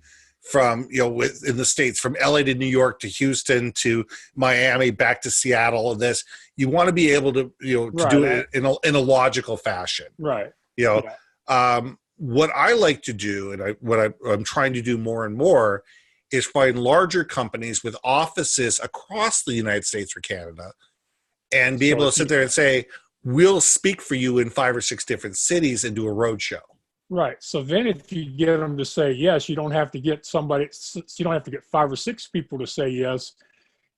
from, in the States, from LA to New York to Houston to Miami back to Seattle and this. You want to be able to, to do it in a logical fashion. Right. What I like to do, and what I'm trying to do more and more, is find larger companies with offices across the United States or Canada, and be able to sit there and say, we'll speak for you in 5 or 6 different cities and do a road show. Right. So then if you get them to say yes, you don't have to get 5 or 6 people to say yes.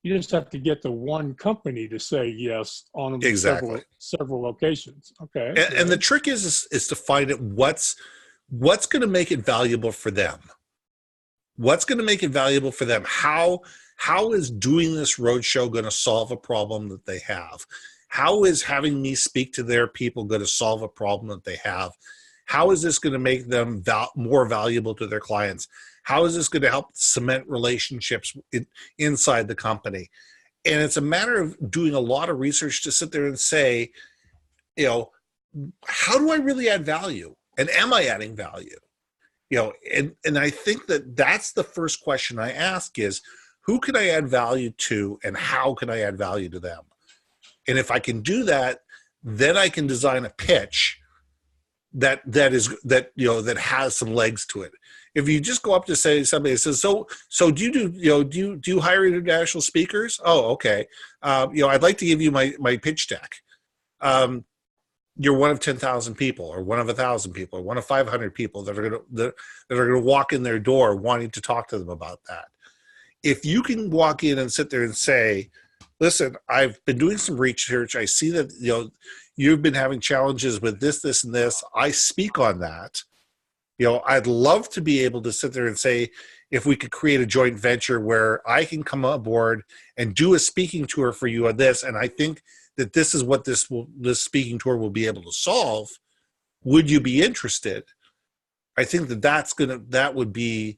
You just have to get the one company to say yes on several locations. Okay. And the trick is to find it what's going to make it valuable for them. What's going to make it valuable for them? How is doing this roadshow going to solve a problem that they have? How is having me speak to their people going to solve a problem that they have? How is this going to make them more valuable to their clients? How is this going to help cement relationships inside the company? And it's a matter of doing a lot of research to sit there and say, how do I really add value? And am I adding value? And I think that's the first question I ask is, who can I add value to, and how can I add value to them? And if I can do that, then I can design a pitch that has some legs to it. If you just go up to somebody that says, so do you hire international speakers? Oh, okay. I'd like to give you my pitch deck. You're one of 10,000 people, or one of 1,000 people, or one of 500 people that are going to walk in their door wanting to talk to them about that. If you can walk in and sit there and say, listen, I've been doing some research. I see that you've been having challenges with this, and this. I speak on that. I'd love to be able to sit there and say, if we could create a joint venture where I can come aboard and do a speaking tour for you on this, and I think that this is what this speaking tour will be able to solve. Would you be interested? I think that would be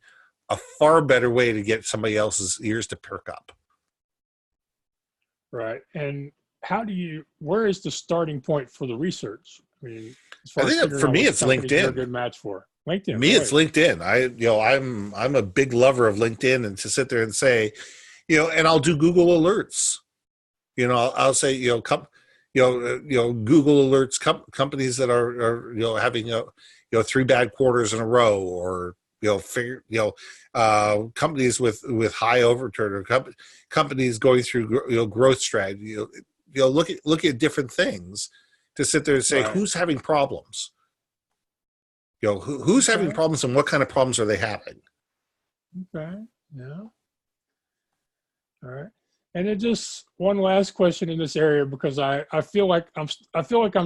a far better way to get somebody else's ears to perk up. Right. And where is the starting point for the research? I mean, I think for me, it's LinkedIn. A good match for LinkedIn. For me, it's LinkedIn. I'm a big lover of LinkedIn, and to sit there and say, and I'll do Google alerts. I'll say, Google alerts companies that are having 3 bad quarters in a row, or companies with high overturn, or companies going through growth strategy. Look at different things to sit there and say, who's having problems? Who's having problems, and what kind of problems are they having? Okay. Yeah. All right. And then just one last question in this area, because I feel like I'm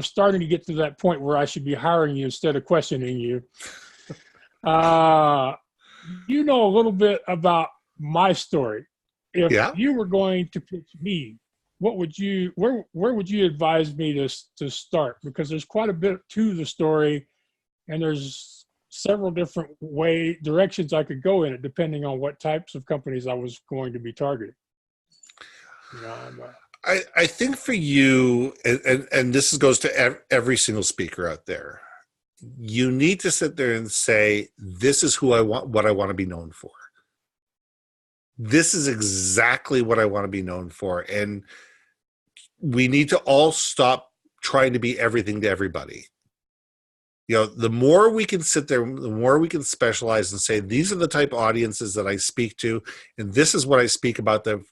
starting to get to that point where I should be hiring you instead of questioning you. You know a little bit about my story. If you were going to pitch me, where would you advise me to start? Because there's quite a bit to the story, and there's several different directions I could go in it, depending on what types of companies I was going to be targeting. I think for you, and this goes to every single speaker out there, you need to sit there and say, this is what I want to be known for. This is exactly what I want to be known for. And we need to all stop trying to be everything to everybody. The more we can sit there, the more we can specialize and say, these are the type of audiences that I speak to, and this is what I speak about. The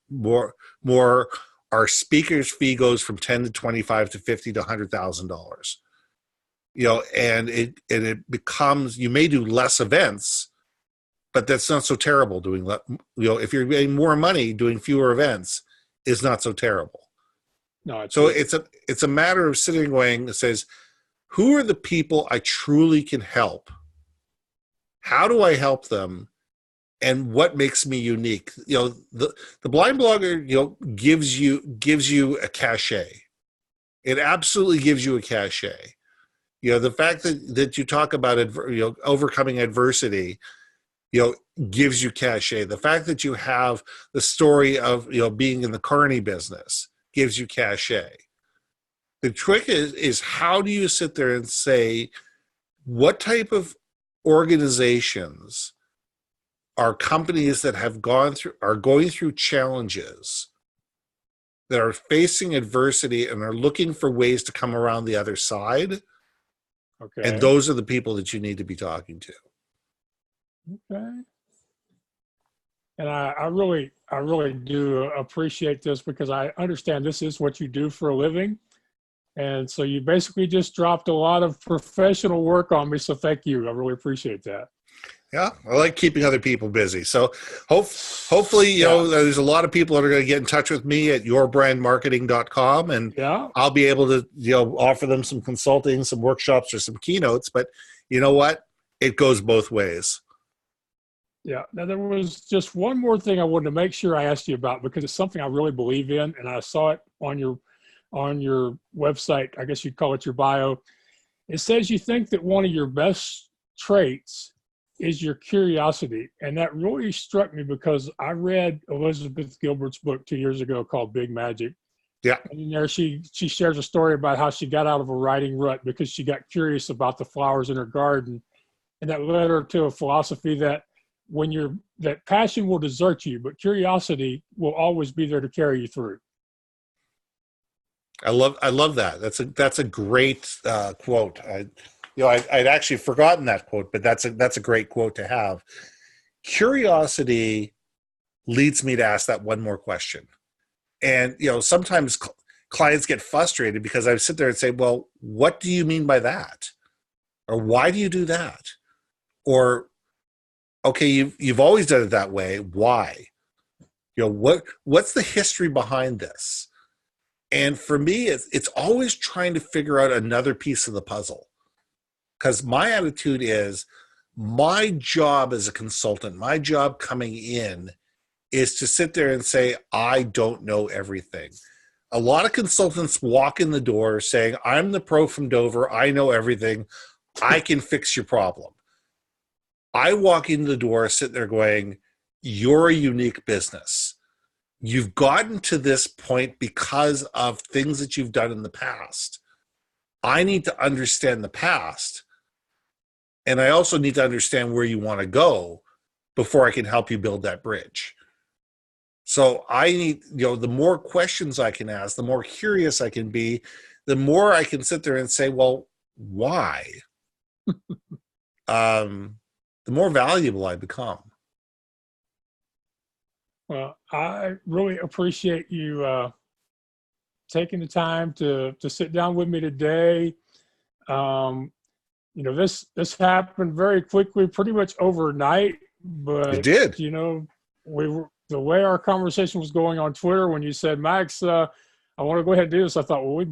more our speaker's fee goes from 10 to 25 to 50 to $100,000. And it becomes, you may do less events, but that's not so terrible. Doing, if you're getting more money, doing fewer events is not so terrible. No, so it's a matter of sitting and going that says, who are the people I truly can help? How do I help them? And what makes me unique? The blind blogger, gives you a cachet. It absolutely gives you a cachet. The fact that you talk about overcoming adversity, gives you cachet. The fact that you have the story of being in the carny business gives you cachet. The trick is how do you sit there and say, what type of organizations are companies that are going through challenges, that are facing adversity and are looking for ways to come around the other side? Okay. And those are the people that you need to be talking to. Okay. And I really do appreciate this, because I understand this is what you do for a living. And so you basically just dropped a lot of professional work on me. So thank you. I really appreciate that. Yeah, I like keeping other people busy. So hopefully, there's a lot of people that are going to get in touch with me at yourbrandmarketing.com, and I'll be able to, offer them some consulting, some workshops, or some keynotes. But you know what? It goes both ways. Yeah. Now, there was just one more thing I wanted to make sure I asked you about, because it's something I really believe in, and I saw it on your website. I guess you'd call it your bio. It says you think that one of your best traits is your curiosity. And that really struck me, because I read Elizabeth Gilbert's book 2 years ago called Big Magic. Yeah. And in there she shares a story about how she got out of a writing rut because she got curious about the flowers in her garden. And that led her to a philosophy that that passion will desert you, but curiosity will always be there to carry you through. I love that. That's a great quote. I'd actually forgotten that quote, but that's a great quote to have. Curiosity leads me to ask that one more question. And sometimes clients get frustrated because I sit there and say, well, what do you mean by that? Or why do you do that? Or, okay, you've always done it that way. Why? What's the history behind this? And for me, it's always trying to figure out another piece of the puzzle. Because my attitude is, my job as a consultant, my job coming in, is to sit there and say, I don't know everything. A lot of consultants walk in the door saying, I'm the pro from Dover, I know everything, I can fix your problem. I walk in the door, sit there going, you're a unique business. You've gotten to this point because of things that you've done in the past. I need to understand the past. And I also need to understand where you want to go before I can help you build that bridge. So I need, the more questions I can ask, the more curious I can be, the more I can sit there and say, well, why? The more valuable I become. Well, I really appreciate you taking the time to sit down with me today. This happened very quickly, pretty much overnight. But it did. The way our conversation was going on Twitter, when you said, Max, I want to go ahead and do this, I thought, well,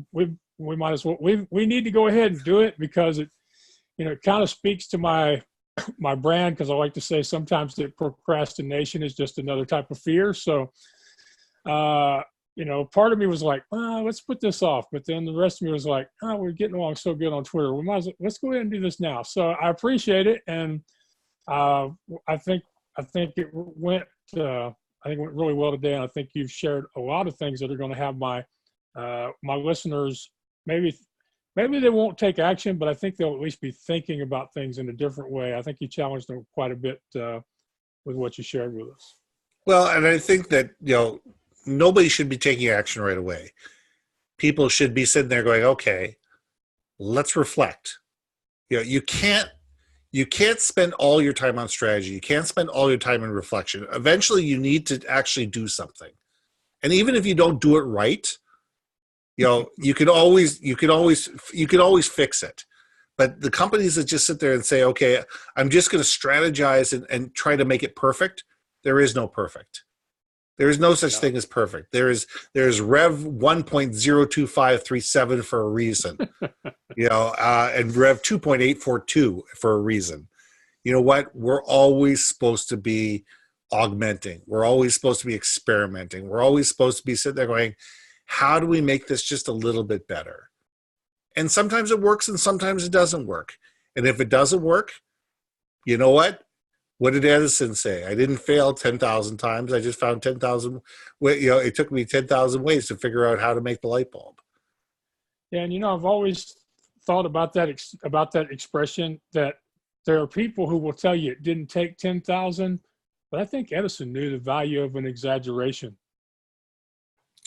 we might as well. We need to go ahead and do it, because it kind of speaks to my brand, because I like to say sometimes that procrastination is just another type of fear. So, part of me was like, let's put this off. But then the rest of me was like, we're getting along so good on Twitter. We might as well, let's go ahead and do this now. So I appreciate it. And I think it went really well today. And I think you've shared a lot of things that are going to have my listeners, maybe they won't take action, but I think they'll at least be thinking about things in a different way. I think you challenged them quite a bit with what you shared with us. Well, and I think that, nobody should be taking action right away. People should be sitting there going, okay, let's reflect. You can't spend all your time on strategy. You can't spend all your time in reflection. Eventually, you need to actually do something. And even if you don't do it right, you can always fix it. But the companies that just sit there and say, okay, I'm just going to strategize and try to make it perfect, there is no perfect. There is no such thing as perfect. There's Rev 1.02537 for a reason, and Rev 2.842 for a reason. You know what? We're always supposed to be augmenting. We're always supposed to be experimenting. We're always supposed to be sitting there going, how do we make this just a little bit better? And sometimes it works and sometimes it doesn't work. And if it doesn't work, you know what? What did Edison say? I didn't fail 10,000 times. I just found 10,000. It took me 10,000 ways to figure out how to make the light bulb. Yeah, and I've always thought about that expression, that there are people who will tell you it didn't take 10,000, but I think Edison knew the value of an exaggeration.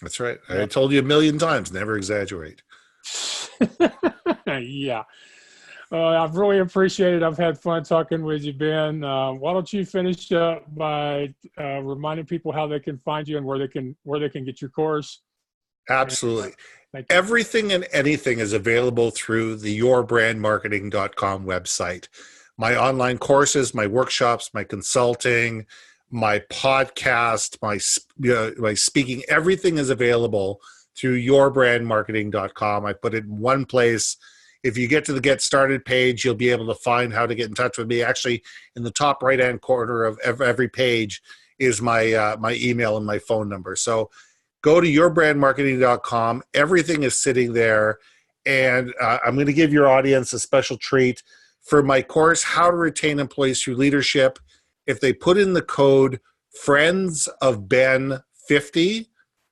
That's right. I told you a million times, never exaggerate. Yeah. I've really appreciated it. I've had fun talking with you, Ben. Why don't you finish up by reminding people how they can find you and where they can get your course? Absolutely. Thank you. Everything and anything is available through the yourbrandmarketing.com website. My online courses, my workshops, my consulting, my podcast, my speaking, everything is available through yourbrandmarketing.com. I put it in one place. If you get to the Get Started page, you'll be able to find how to get in touch with me. Actually, in the top right-hand corner of every page is my email and my phone number. So go to yourbrandmarketing.com. Everything is sitting there. And I'm going to give your audience a special treat for my course, How to Retain Employees Through Leadership. If they put in the code Friends of Ben 50,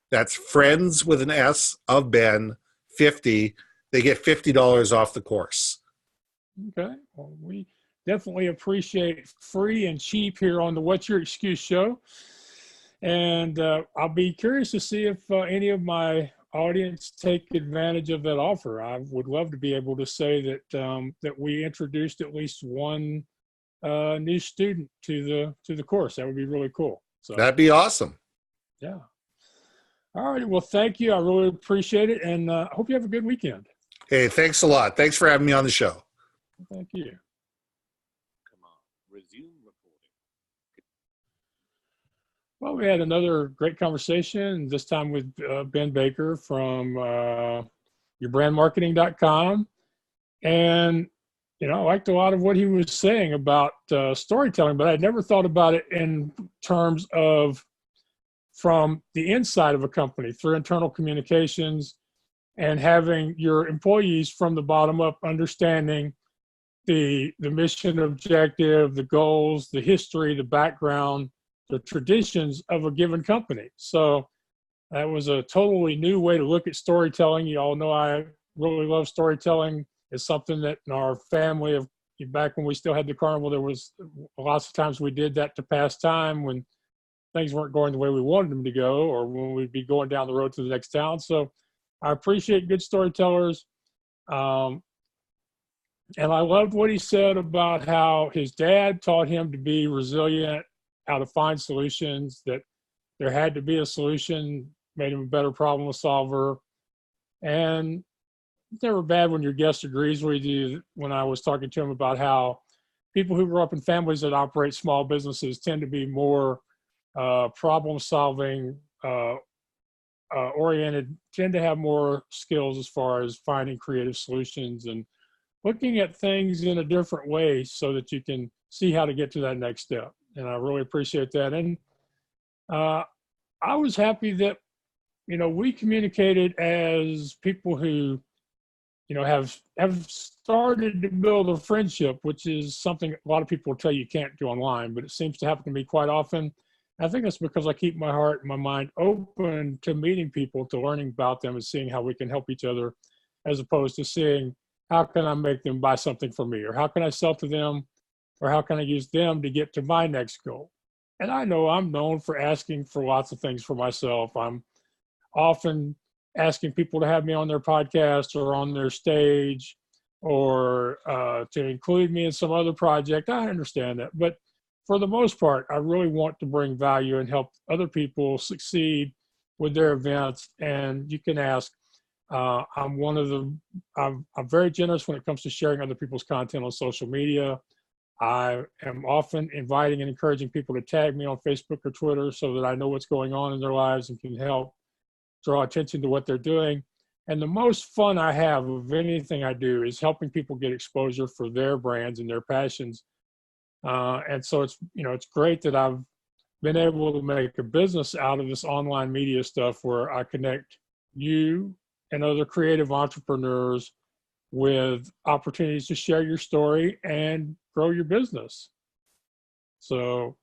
that's Friends with an S of Ben 50, they get $50 off the course. Okay. Well, we definitely appreciate free and cheap here on the What's Your Excuse show. And I'll be curious to see if any of my audience take advantage of that offer. I would love to be able to say that we introduced at least one new student to the course. That would be really cool. So that'd be awesome. Yeah. All right. Well, thank you. I really appreciate it, and I hope you have a good weekend. Hey, thanks a lot. Thanks for having me on the show. Thank you. Come on, resume recording. Well, we had another great conversation, this time with Ben Baker from yourbrandmarketing.com. And, I liked a lot of what he was saying about storytelling, but I'd never thought about it in terms of from the inside of a company through internal communications and having your employees from the bottom up understanding the mission objective, the goals, the history, the background, the traditions of a given company. So that was a totally new way to look at storytelling. You all know I really love storytelling. It's something that in our family, back when we still had the carnival, there was lots of times we did that to pass time when things weren't going the way we wanted them to go, or when we'd be going down the road to the next town. So I appreciate good storytellers. And I loved what he said about how his dad taught him to be resilient, how to find solutions, that there had to be a solution, made him a better problem solver. And it's never bad when your guest agrees with you. When I was talking to him about how people who grew up in families that operate small businesses tend to be more problem solving oriented, tend to have more skills as far as finding creative solutions and looking at things in a different way so that you can see how to get to that next step. And I really appreciate that. And I was happy that, we communicated as people who, have started to build a friendship, which is something a lot of people will tell you can't do online, but it seems to happen to me quite often. I think that's because I keep my heart and my mind open to meeting people, to learning about them and seeing how we can help each other, as opposed to seeing how can I make them buy something from me, or how can I sell to them, or how can I use them to get to my next goal. And I know I'm known for asking for lots of things for myself. I'm often asking people to have me on their podcast or on their stage. or to include me in some other project. I understand that. But for the most part, I really want to bring value and help other people succeed with their events. And you can ask, I'm very generous when it comes to sharing other people's content on social media. I am often inviting and encouraging people to tag me on Facebook or Twitter so that I know what's going on in their lives and can help draw attention to what they're doing. And the most fun I have of anything I do is helping people get exposure for their brands and their passions. And so it's great that I've been able to make a business out of this online media stuff where I connect you and other creative entrepreneurs with opportunities to share your story and grow your business. So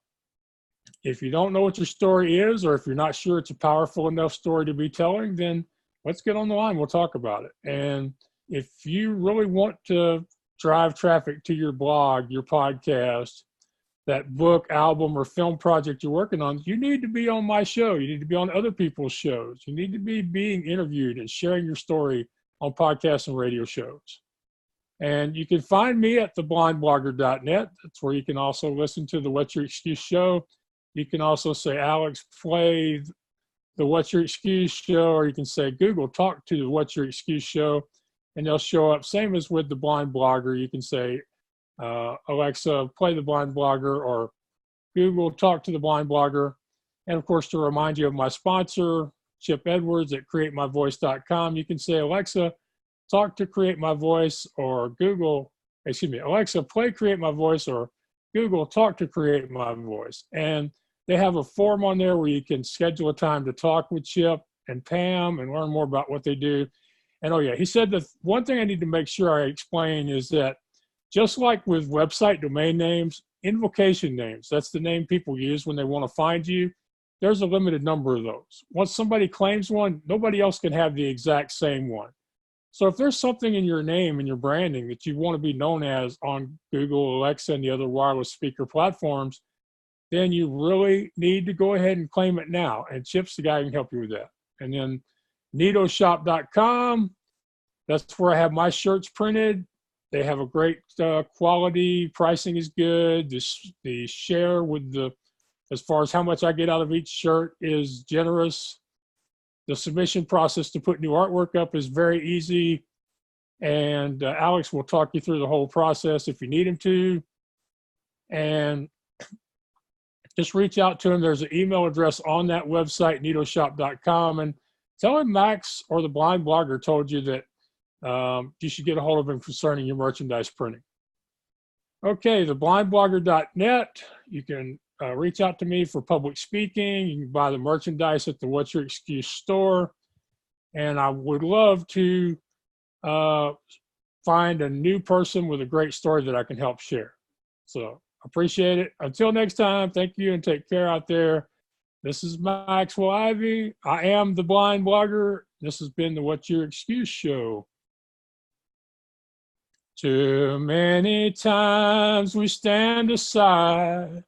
if you don't know what your story is, or if you're not sure it's a powerful enough story to be telling, then let's get on the line. We'll talk about it. And if you really want to drive traffic to your blog, your podcast, that book, album, or film project you're working on, you need to be on my show. You need to be on other people's shows. You need to be being interviewed and sharing your story on podcasts and radio shows. And you can find me at theblindblogger.net. That's where you can also listen to the What's Your Excuse show. You can also say, Alex, play the What's Your Excuse show, or you can say, Google, talk to the What's Your Excuse show, and they'll show up. Same as with the Blind Blogger. You can say, Alexa, play the Blind Blogger, or Google, talk to the Blind Blogger. And of course, to remind you of my sponsor, Chip Edwards at createmyvoice.com, you can say, Alexa, talk to Create My Voice, or Alexa, play Create My Voice, or Google, talk to Create My Voice. And they have a form on there where you can schedule a time to talk with Chip and Pam and learn more about what they do. And oh yeah, he said that one thing I need to make sure I explain is that just like with website domain names, invocation names, that's the name people use when they want to find you, there's a limited number of those. Once somebody claims one, nobody else can have the exact same one. So if there's something in your name and your branding that you want to be known as on Google, Alexa, and the other wireless speaker platforms, then you really need to go ahead and claim it now. And Chip's the guy who can help you with that. And then NitoShop.com, that's where I have my shirts printed. They have a great quality, pricing is good. The share with as far as how much I get out of each shirt is generous. The submission process to put new artwork up is very easy. And Alex will talk you through the whole process if you need him to. And just reach out to him. There's an email address on that website, NitoShop.com, and tell him Max or the Blind Blogger told you that you should get a hold of him concerning your merchandise printing. Okay, theblindblogger.net. You can reach out to me for public speaking. You can buy the merchandise at the What's Your Excuse store. And I would love to find a new person with a great story that I can help share. So appreciate it. Until next time, thank you and take care out there. This is Maxwell Ivy. I am the Blind Blogger. This has been the What's Your Excuse show. Too many times we stand aside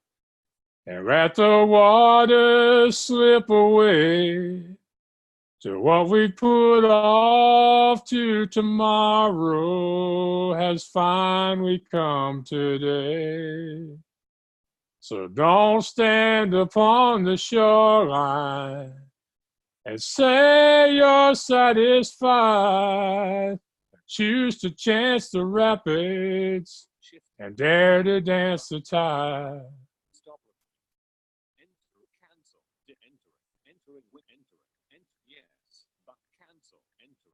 and let the water slip away to what we put off to tomorrow has finally come today. So don't stand upon the shoreline and say you're satisfied. Choose to chance the rapids and dare to dance the tide.